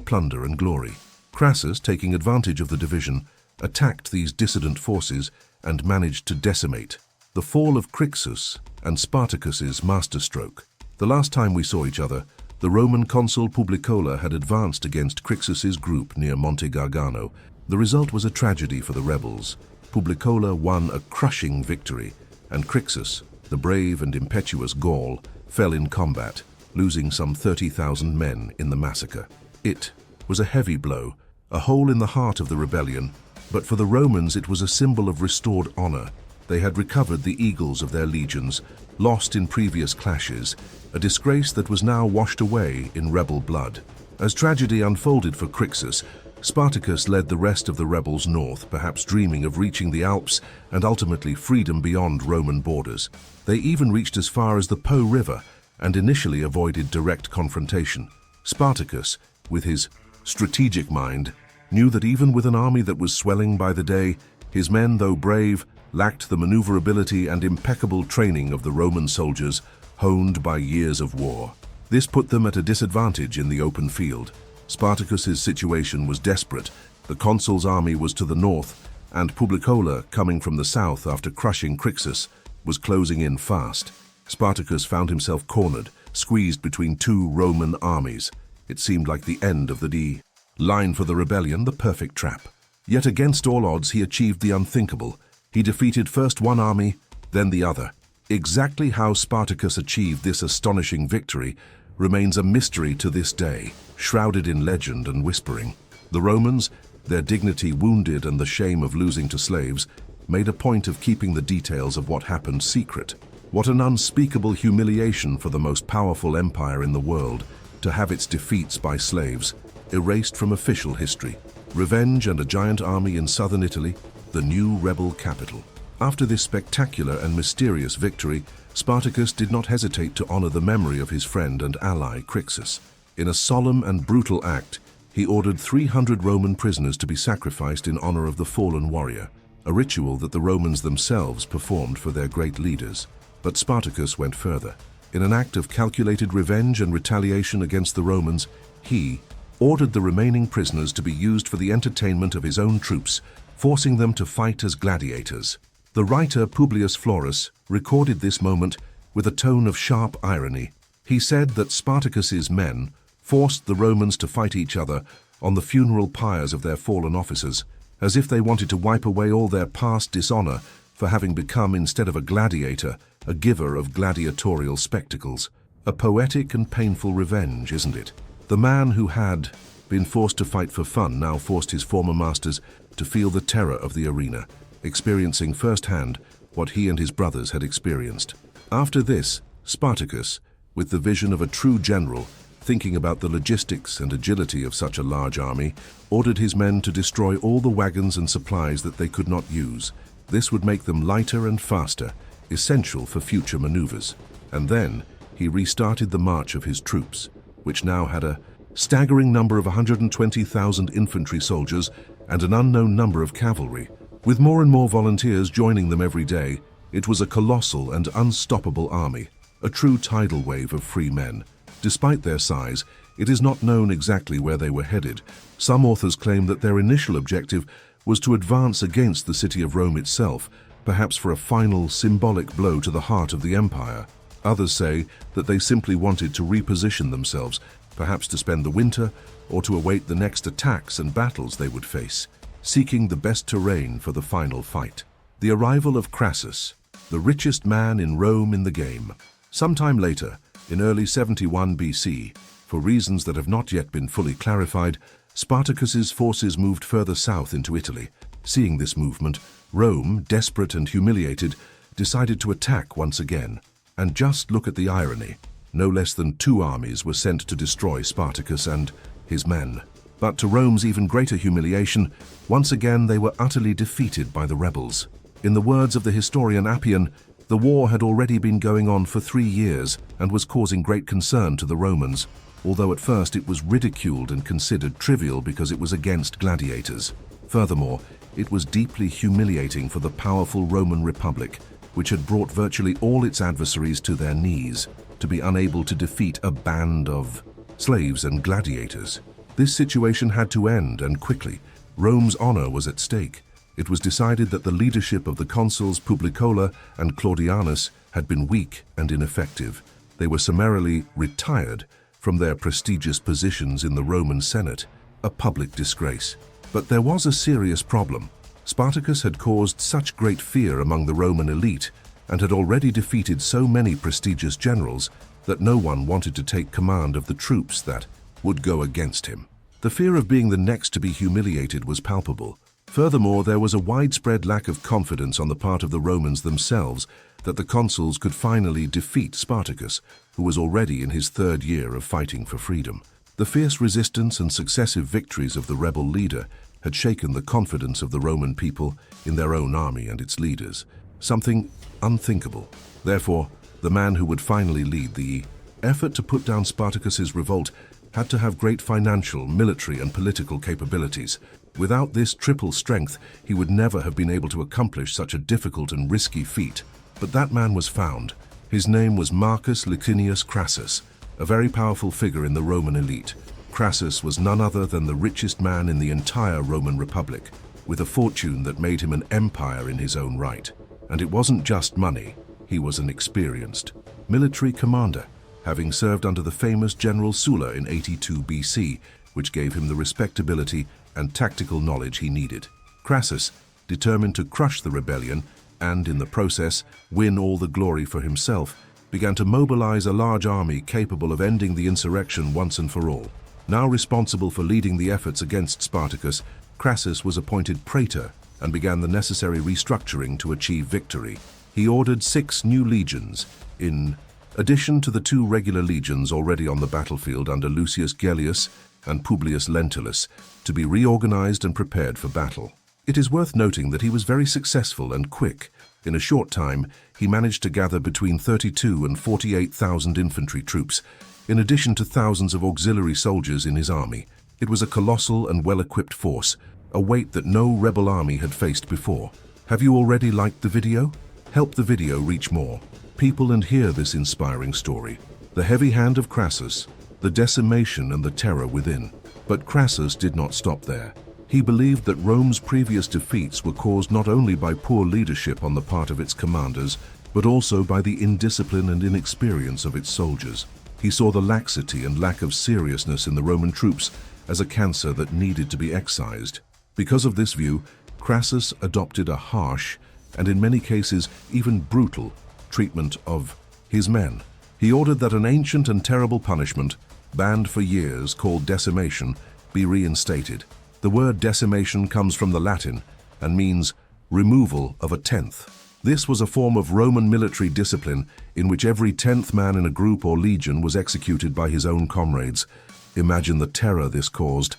plunder and glory. Crassus, taking advantage of the division, attacked these dissident forces and managed to decimate. The fall of Crixus and Spartacus's masterstroke. The last time we saw each other, the Roman consul Publicola had advanced against Crixus's group near Monte Gargano. The result was a tragedy for the rebels. Publicola won a crushing victory, and Crixus, the brave and impetuous Gaul, fell in combat, losing some 30,000 men in the massacre. It was a heavy blow, a hole in the heart of the rebellion, but for the Romans it was a symbol of restored honor. They had recovered the eagles of their legions, lost in previous clashes, a disgrace that was now washed away in rebel blood. As tragedy unfolded for Crixus, Spartacus led the rest of the rebels north, perhaps dreaming of reaching the Alps and ultimately freedom beyond Roman borders. They even reached as far as the Po River and initially avoided direct confrontation. Spartacus, with his strategic mind, knew that even with an army that was swelling by the day, his men, though brave, lacked the maneuverability and impeccable training of the Roman soldiers, honed by years of war. This put them at a disadvantage in the open field. Spartacus's situation was desperate. The consul's army was to the north, and Publicola, coming from the south after crushing Crixus, was closing in fast. Spartacus found himself cornered, squeezed between 2 Roman armies. It seemed like the end of the line for the rebellion, the perfect trap. Yet against all odds, he achieved the unthinkable. He defeated first one army, then the other. Exactly how Spartacus achieved this astonishing victory remains a mystery to this day, shrouded in legend and whispering. The Romans, their dignity wounded and the shame of losing to slaves, made a point of keeping the details of what happened secret. What an unspeakable humiliation for the most powerful empire in the world to have its defeats by slaves erased from official history. Revenge and a giant army in southern Italy, the new rebel capital. After this spectacular and mysterious victory, Spartacus did not hesitate to honor the memory of his friend and ally Crixus. In a solemn and brutal act, he ordered 300 Roman prisoners to be sacrificed in honor of the fallen warrior, a ritual that the Romans themselves performed for their great leaders. But Spartacus went further. In an act of calculated revenge and retaliation against the Romans, he ordered the remaining prisoners to be used for the entertainment of his own troops, forcing them to fight as gladiators. The writer Publius Florus recorded this moment with a tone of sharp irony. He said that Spartacus's men forced the Romans to fight each other on the funeral pyres of their fallen officers, as if they wanted to wipe away all their past dishonor for having become, instead of a gladiator, a giver of gladiatorial spectacles. A poetic and painful revenge, isn't it? The man who had been forced to fight for fun now forced his former masters to feel the terror of the arena, experiencing firsthand what he and his brothers had experienced. After this, Spartacus, with the vision of a true general, thinking about the logistics and agility of such a large army, ordered his men to destroy all the wagons and supplies that they could not use. This would make them lighter and faster, essential for future maneuvers. And then he restarted the march of his troops, which now had a staggering number of 120,000 infantry soldiers and an unknown number of cavalry. With more and more volunteers joining them every day, it was a colossal and unstoppable army, a true tidal wave of free men. Despite their size, it is not known exactly where they were headed. Some authors claim that their initial objective was to advance against the city of Rome itself, perhaps for a final symbolic blow to the heart of the empire. Others say that they simply wanted to reposition themselves, perhaps to spend the winter or to await the next attacks and battles they would face, seeking the best terrain for the final fight. The arrival of Crassus, the richest man in Rome in the game. Sometime later, in early 71 BC, for reasons that have not yet been fully clarified, Spartacus's forces moved further south into Italy. Seeing this movement, Rome, desperate and humiliated, decided to attack once again. And just look at the irony. No less than 2 armies were sent to destroy Spartacus and his men. But to Rome's even greater humiliation, once again they were utterly defeated by the rebels. In the words of the historian Appian, the war had already been going on for 3 years and was causing great concern to the Romans, although at first it was ridiculed and considered trivial because it was against gladiators. Furthermore, it was deeply humiliating for the powerful Roman Republic, which had brought virtually all its adversaries to their knees, to be unable to defeat a band of slaves and gladiators. This situation had to end, and quickly. Rome's honor was at stake. It was decided that the leadership of the consuls Publicola and Claudianus had been weak and ineffective. They were summarily retired from their prestigious positions in the Roman Senate, a public disgrace. But there was a serious problem. Spartacus had caused such great fear among the Roman elite and had already defeated so many prestigious generals that no one wanted to take command of the troops that would go against him. The fear of being the next to be humiliated was palpable. Furthermore, there was a widespread lack of confidence on the part of the Romans themselves that the consuls could finally defeat Spartacus, who was already in his 3rd year of fighting for freedom. The fierce resistance and successive victories of the rebel leader had shaken the confidence of the Roman people in their own army and its leaders, something unthinkable. Therefore, the man who would finally lead the effort to put down Spartacus's revolt had to have great financial, military, and political capabilities. Without this triple strength, he would never have been able to accomplish such a difficult and risky feat. But that man was found. His name was Marcus Licinius Crassus, a very powerful figure in the Roman elite. Crassus was none other than the richest man in the entire Roman Republic, with a fortune that made him an empire in his own right. And it wasn't just money. He was an experienced military commander, having served under the famous General Sulla in 82 BC, which gave him the respectability and tactical knowledge he needed. Crassus, determined to crush the rebellion and, in the process, win all the glory for himself, began to mobilize a large army capable of ending the insurrection once and for all. Now responsible for leading the efforts against Spartacus, Crassus was appointed praetor and began the necessary restructuring to achieve victory. He ordered 6 new legions, in addition to the 2 regular legions already on the battlefield under Lucius Gellius and Publius Lentulus, to be reorganized and prepared for battle. It is worth noting that he was very successful and quick. In a short time, he managed to gather between 32 and 48,000 infantry troops, in addition to thousands of auxiliary soldiers in his army. It was a colossal and well-equipped force, a weight that no rebel army had faced before. Have you already liked the video? Help the video reach more people and hear this inspiring story. The heavy hand of Crassus, the decimation and the terror within. But Crassus did not stop there. He believed that Rome's previous defeats were caused not only by poor leadership on the part of its commanders, but also by the indiscipline and inexperience of its soldiers. He saw the laxity and lack of seriousness in the Roman troops as a cancer that needed to be excised. Because of this view, Crassus adopted a harsh, and in many cases even brutal, treatment of his men. He ordered that an ancient and terrible punishment, banned for years, called decimation, be reinstated. The word decimation comes from the Latin and means removal of a tenth. This was a form of Roman military discipline in which every 10th man in a group or legion was executed by his own comrades. Imagine the terror this caused.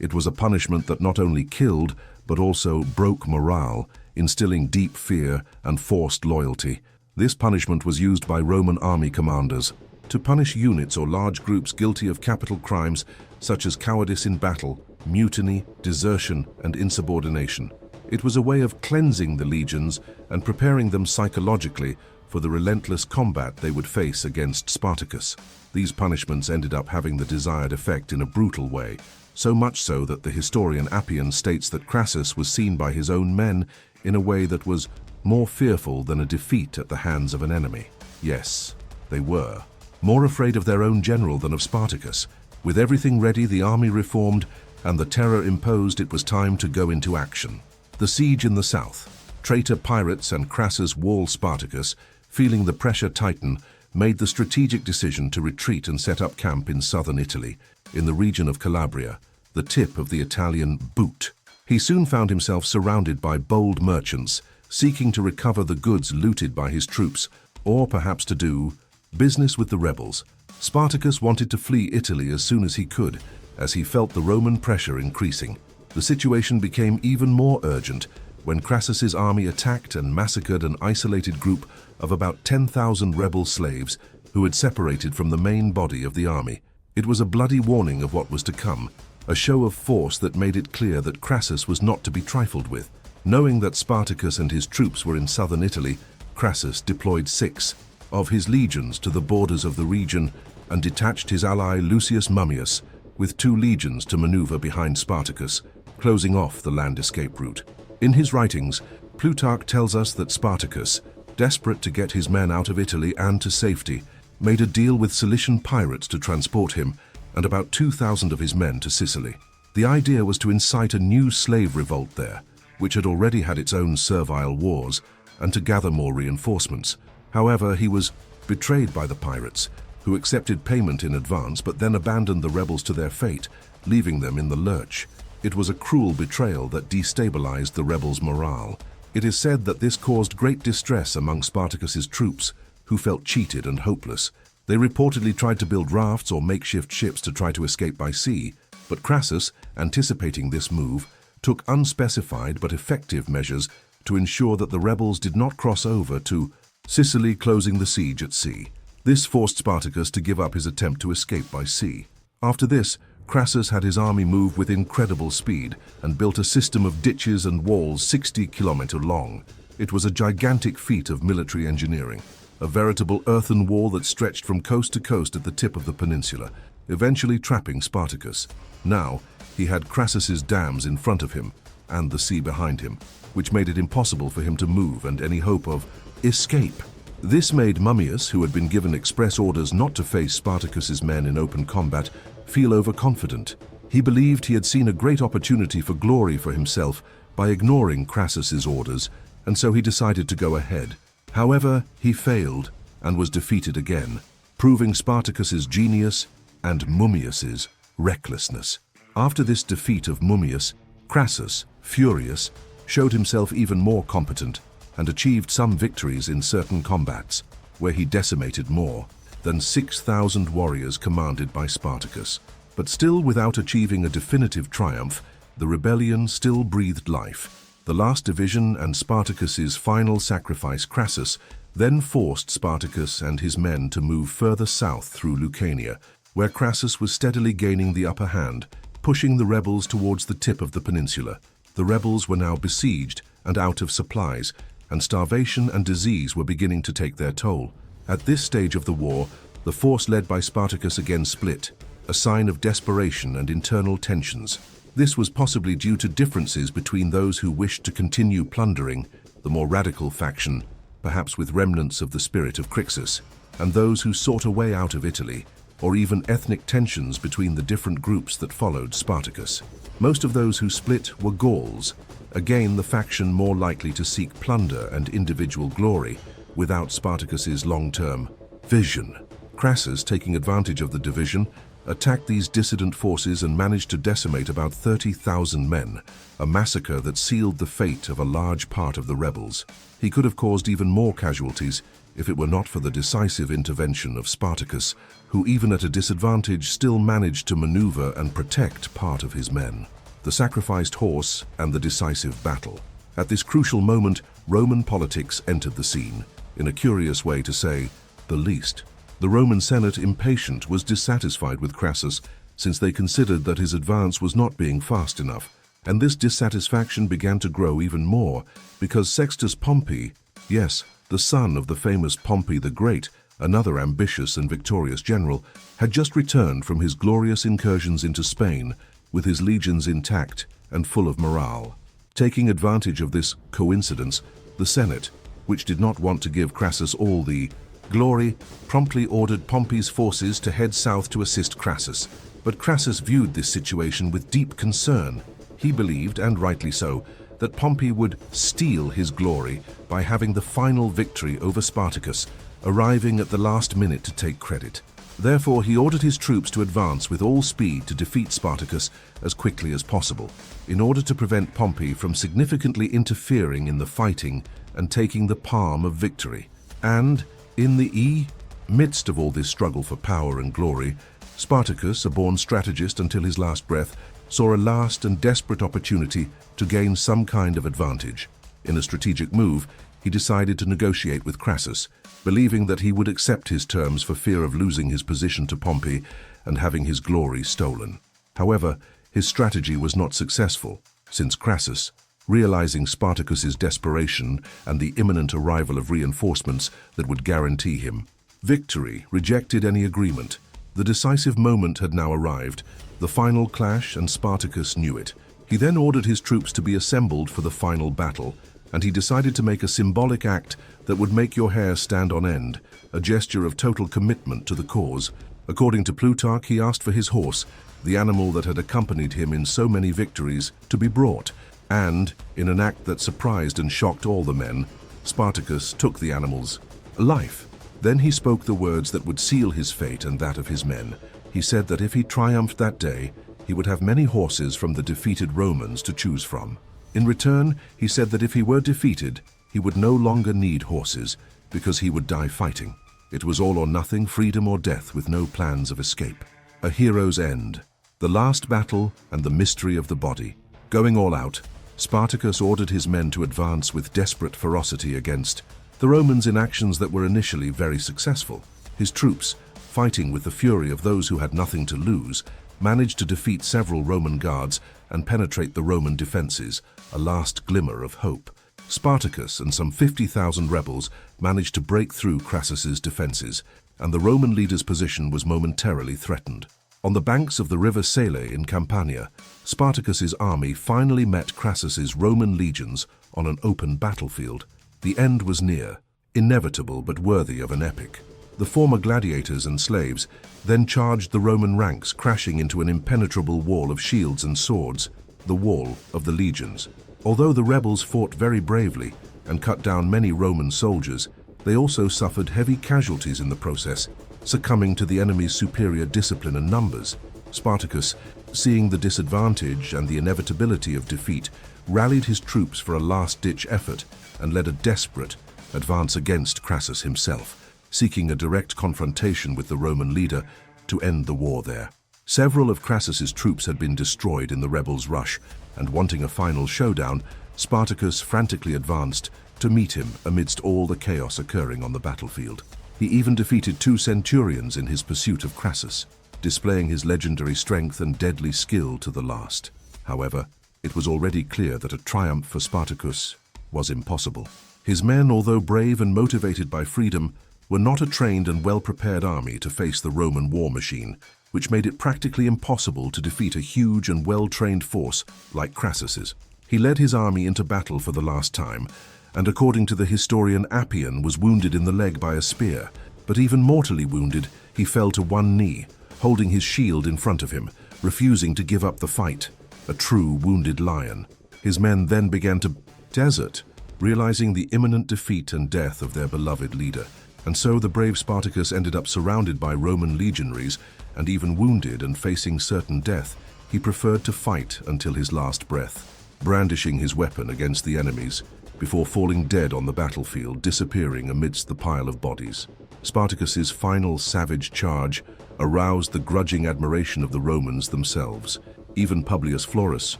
It was a punishment that not only killed, but also broke morale, instilling deep fear and forced loyalty. This punishment was used by Roman army commanders to punish units or large groups guilty of capital crimes such as cowardice in battle, mutiny, desertion, and insubordination. It was a way of cleansing the legions and preparing them psychologically for the relentless combat they would face against Spartacus. These punishments ended up having the desired effect in a brutal way, so much so that the historian Appian states that Crassus was seen by his own men in a way that was more fearful than a defeat at the hands of an enemy. Yes, they were. More afraid of their own general than of Spartacus. With everything ready, the army reformed, and the terror imposed, it was time to go into action. The siege in the south. Traitor pirates and Crassus wall Spartacus, feeling the pressure tighten, made the strategic decision to retreat and set up camp in southern Italy, in the region of Calabria, the tip of the Italian boot. He soon found himself surrounded by bold merchants, seeking to recover the goods looted by his troops, or perhaps to do business with the rebels. Spartacus wanted to flee Italy as soon as he could, as he felt the Roman pressure increasing. The situation became even more urgent when Crassus's army attacked and massacred an isolated group of about 10,000 rebel slaves who had separated from the main body of the army. It was a bloody warning of what was to come, a show of force that made it clear that Crassus was not to be trifled with. Knowing that Spartacus and his troops were in southern Italy, Crassus deployed 6 of his legions to the borders of the region and detached his ally Lucius Mummius with 2 legions to maneuver behind Spartacus, closing off the land escape route. In his writings, Plutarch tells us that Spartacus, desperate to get his men out of Italy and to safety, made a deal with Cilician pirates to transport him and about 2,000 of his men to Sicily. The idea was to incite a new slave revolt there, which had already had its own servile wars, and to gather more reinforcements. However, he was betrayed by the pirates, who accepted payment in advance but then abandoned the rebels to their fate, leaving them in the lurch. It was a cruel betrayal that destabilized the rebels' morale. It is said that this caused great distress among Spartacus's troops, who felt cheated and hopeless. They reportedly tried to build rafts or makeshift ships to try to escape by sea, but Crassus, anticipating this move, took unspecified but effective measures to ensure that the rebels did not cross over to Sicily, closing the siege at sea. This forced Spartacus to give up his attempt to escape by sea. After this, Crassus had his army move with incredible speed and built a system of ditches and walls 60 kilometers long. It was a gigantic feat of military engineering, a veritable earthen wall that stretched from coast to coast at the tip of the peninsula, eventually trapping Spartacus. Now, he had Crassus's dams in front of him and the sea behind him, which made it impossible for him to move and any hope of escape. This made Mummius, who had been given express orders not to face Spartacus's men in open combat, feel overconfident. He believed he had seen a great opportunity for glory for himself by ignoring Crassus's orders, and so he decided to go ahead. However, he failed and was defeated again, proving Spartacus's genius and Mummius's recklessness. After this defeat of Mummius, Crassus, furious, showed himself even more competent and achieved some victories in certain combats, where he decimated more than 6,000 warriors commanded by Spartacus. But still without achieving a definitive triumph, the rebellion still breathed life. The last division and Spartacus's final sacrifice, Crassus, then forced Spartacus and his men to move further south through Lucania, where Crassus was steadily gaining the upper hand, pushing the rebels towards the tip of the peninsula. The rebels were now besieged and out of supplies, and starvation and disease were beginning to take their toll. At this stage of the war, the force led by Spartacus again split, a sign of desperation and internal tensions. This was possibly due to differences between those who wished to continue plundering, the more radical faction, perhaps with remnants of the spirit of Crixus, and those who sought a way out of Italy, or even ethnic tensions between the different groups that followed Spartacus. Most of those who split were Gauls, again the faction more likely to seek plunder and individual glory, without Spartacus's long-term vision. Crassus, taking advantage of the division, attacked these dissident forces and managed to decimate about 30,000 men, a massacre that sealed the fate of a large part of the rebels. He could have caused even more casualties if it were not for the decisive intervention of Spartacus, who even at a disadvantage still managed to maneuver and protect part of his men. The sacrificed horse and the decisive battle. At this crucial moment, Roman politics entered the scene, in a curious way to say the least. The Roman Senate, impatient, was dissatisfied with Crassus, since they considered that his advance was not being fast enough, and this dissatisfaction began to grow even more because Sextus Pompey, yes, the son of the famous Pompey the Great, another ambitious and victorious general, had just returned from his glorious incursions into Spain with his legions intact and full of morale. Taking advantage of this coincidence, the Senate, which did not want to give Crassus all the glory, promptly ordered Pompey's forces to head south to assist Crassus. But Crassus viewed this situation with deep concern. He believed, and rightly so, that Pompey would steal his glory by having the final victory over Spartacus, arriving at the last minute to take credit. Therefore, he ordered his troops to advance with all speed to defeat Spartacus as quickly as possible, in order to prevent Pompey from significantly interfering in the fighting and taking the palm of victory. And, in the midst of all this struggle for power and glory, Spartacus, a born strategist until his last breath, saw a last and desperate opportunity to gain some kind of advantage. In a strategic move, he decided to negotiate with Crassus, believing that he would accept his terms for fear of losing his position to Pompey and having his glory stolen. However, his strategy was not successful, since Crassus, realizing Spartacus's desperation and the imminent arrival of reinforcements that would guarantee him victory, rejected any agreement. The decisive moment had now arrived, the final clash, and Spartacus knew it. He then ordered his troops to be assembled for the final battle, and he decided to make a symbolic act that would make your hair stand on end, a gesture of total commitment to the cause. According to Plutarch, he asked for his horse, the animal that had accompanied him in so many victories, to be brought, and, in an act that surprised and shocked all the men, Spartacus took the animal's life. Then he spoke the words that would seal his fate and that of his men. He said that if he triumphed that day, he would have many horses from the defeated Romans to choose from. In return, he said that if he were defeated, he would no longer need horses, because he would die fighting. It was all or nothing, freedom or death, with no plans of escape. A hero's end. The last battle and the mystery of the body. Going all out, Spartacus ordered his men to advance with desperate ferocity against the Romans in actions that were initially very successful. His troops, fighting with the fury of those who had nothing to lose, managed to defeat several Roman guards and penetrate the Roman defenses, a last glimmer of hope. Spartacus and some 50,000 rebels managed to break through Crassus's defenses, and the Roman leader's position was momentarily threatened. On the banks of the river Sele in Campania, Spartacus's army finally met Crassus's Roman legions on an open battlefield. The end was near, inevitable but worthy of an epic. The former gladiators and slaves then charged the Roman ranks, crashing into an impenetrable wall of shields and swords, the wall of the legions. Although the rebels fought very bravely and cut down many Roman soldiers, they also suffered heavy casualties in the process, succumbing to the enemy's superior discipline and numbers. Spartacus, seeing the disadvantage and the inevitability of defeat, rallied his troops for a last-ditch effort and led a desperate advance against Crassus himself, seeking a direct confrontation with the Roman leader to end the war there. Several of Crassus's troops had been destroyed in the rebels' rush, and wanting a final showdown, Spartacus frantically advanced to meet him amidst all the chaos occurring on the battlefield. He even defeated 2 centurions in his pursuit of Crassus, displaying his legendary strength and deadly skill to the last. However, it was already clear that a triumph for Spartacus was impossible. His men, although brave and motivated by freedom, were not a trained and well-prepared army to face the Roman war machine, which made it practically impossible to defeat a huge and well-trained force like Crassus's. He led his army into battle for the last time, and according to the historian Appian, was wounded in the leg by a spear, but even mortally wounded, he fell to one knee, holding his shield in front of him, refusing to give up the fight, a true wounded lion. His men then began to desert, realizing the imminent defeat and death of their beloved leader. And so the brave Spartacus ended up surrounded by Roman legionaries, and even wounded and facing certain death, he preferred to fight until his last breath, brandishing his weapon against the enemies, before falling dead on the battlefield, disappearing amidst the pile of bodies. Spartacus's final savage charge aroused the grudging admiration of the Romans themselves. Even Publius Florus,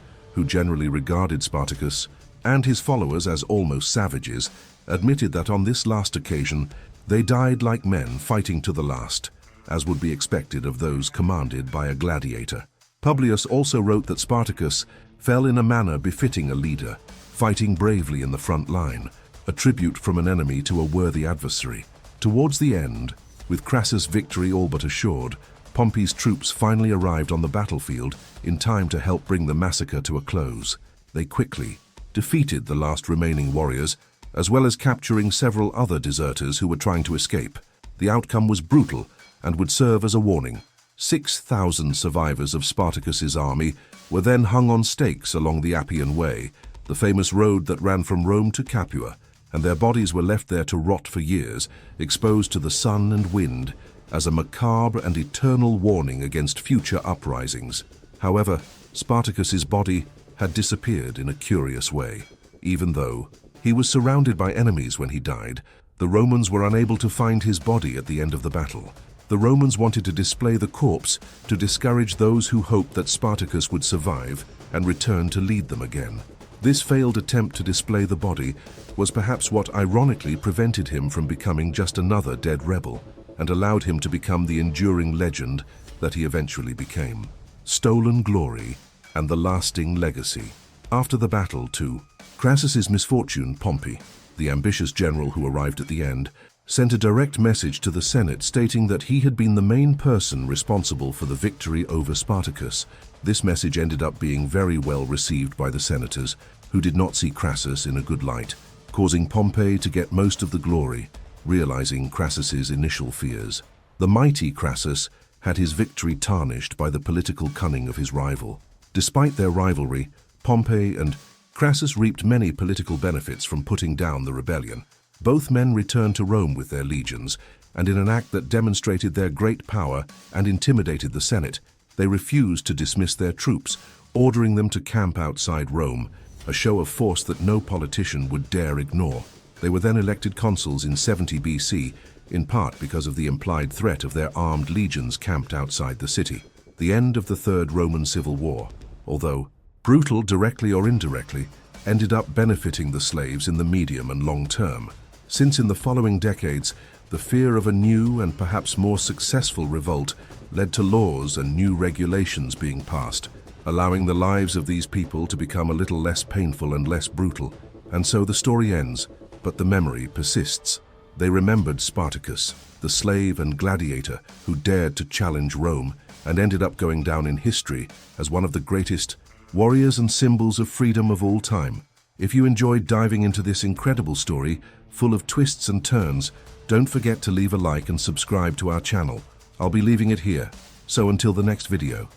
who generally regarded Spartacus and his followers as almost savages, admitted that on this last occasion they died like men fighting to the last, as would be expected of those commanded by a gladiator. Publius also wrote that Spartacus fell in a manner befitting a leader, fighting bravely in the front line, a tribute from an enemy to a worthy adversary. Towards the end, with Crassus' victory all but assured, Pompey's troops finally arrived on the battlefield in time to help bring the massacre to a close. They quickly defeated the last remaining warriors, as well as capturing several other deserters who were trying to escape. The outcome was brutal and would serve as a warning. 6,000 survivors of Spartacus's army were then hung on stakes along the Appian Way, the famous road that ran from Rome to Capua, and their bodies were left there to rot for years, exposed to the sun and wind, as a macabre and eternal warning against future uprisings. However, Spartacus's body had disappeared in a curious way. Even though he was surrounded by enemies when he died, the Romans were unable to find his body at the end of the battle. The Romans wanted to display the corpse to discourage those who hoped that Spartacus would survive and return to lead them again. This failed attempt to display the body was perhaps what ironically prevented him from becoming just another dead rebel, and allowed him to become the enduring legend that he eventually became. Stolen glory and the lasting legacy. After the battle, too, Crassus's misfortune, Pompey, the ambitious general who arrived at the end, sent a direct message to the Senate stating that he had been the main person responsible for the victory over Spartacus. This message ended up being very well received by the senators, who did not see Crassus in a good light, causing Pompey to get most of the glory, realizing Crassus's initial fears. The mighty Crassus had his victory tarnished by the political cunning of his rival. Despite their rivalry, Pompey and Crassus reaped many political benefits from putting down the rebellion. Both men returned to Rome with their legions, and in an act that demonstrated their great power and intimidated the Senate, they refused to dismiss their troops, ordering them to camp outside Rome, a show of force that no politician would dare ignore. They were then elected consuls in 70 BC, in part because of the implied threat of their armed legions camped outside the city. The end of the Third Roman Civil War, although brutal directly or indirectly, ended up benefiting the slaves in the medium and long term, since in the following decades, the fear of a new and perhaps more successful revolt led to laws and new regulations being passed, allowing the lives of these people to become a little less painful and less brutal. And so the story ends, but the memory persists. They remembered Spartacus, the slave and gladiator who dared to challenge Rome and ended up going down in history as one of the greatest warriors and symbols of freedom of all time. If you enjoyed diving into this incredible story, full of twists and turns, don't forget to leave a like and subscribe to our channel. I'll be leaving it here. So until the next video.